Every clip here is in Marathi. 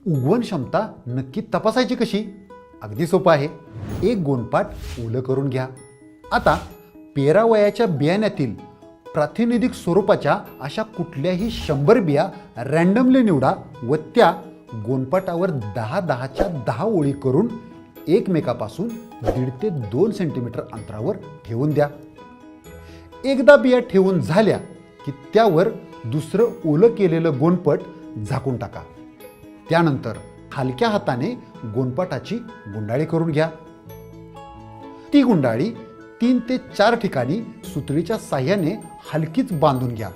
उगवण क्षमता नक्की तपासायची कशी? अगदी सोपं आहे. एक गोणपाट ओलं करून घ्या. आता पेरावयाच्या बियाण्यातील प्रातिनिधिक स्वरूपाच्या अशा कुठल्याही 100 बिया रँडमली निवडा व त्या गोणपाटावर 10-10च्या 10 ओळी करून एकमेकापासून 1.5 ते 2 सेंटीमीटर अंतरावर ठेवून द्या. एकदा बिया ठेवून झाल्या की त्यावर दुसरं ओलं केलेलं गोणपट झाकून टाका. त्यानंतर हलक्या हाताने गोणपाटाची गुंडाळी करून घ्या. ती गुंडाळी 3 ते 4 ठिकाणी सुतळीच्या साह्याने हलकीच बांधून घ्या.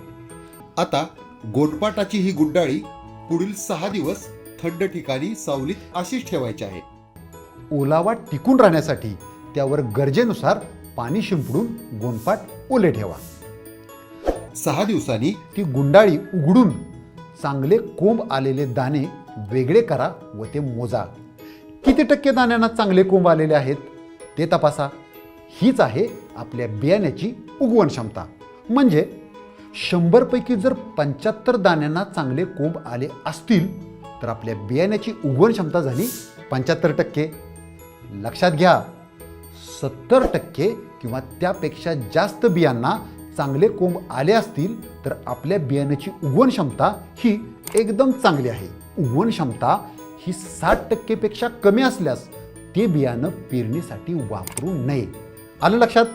आता गोणपाटाची ही गुंडाळी पुढील 6 दिवस थंड ठिकाणी सावलीत अशीच ठेवायची आहे. ओलावा टिकून राहण्यासाठी त्यावर गरजेनुसार पाणी शिंपडून गोणपाट ओले ठेवा. 6 दिवसांनी ती गुंडाळी उघडून चांगले कोंब आलेले दाणे वेगळे करा व ते मोजा. किती टक्के दाण्यांना चांगले कोंब आलेले आहेत ते तपासा. हीच आहे आपल्या बियाण्याची उगवण क्षमता. म्हणजे 100 पैकी जर 75 दाण्यांना चांगले कोंब आले असतील तर आपल्या बियाण्याची उगवण क्षमता झाली 75%. लक्षात घ्या, 70% किंवा त्यापेक्षा जास्त बियांना चांगले कोंब आले असतील तर आपल्या बियाण्याची उगवण क्षमता ही एकदम चांगली आहे. उगवण क्षमता ही 60% पेक्षा कमी असल्यास ते बियाणं पेरणीसाठी वापरू नये. आलं लक्षात?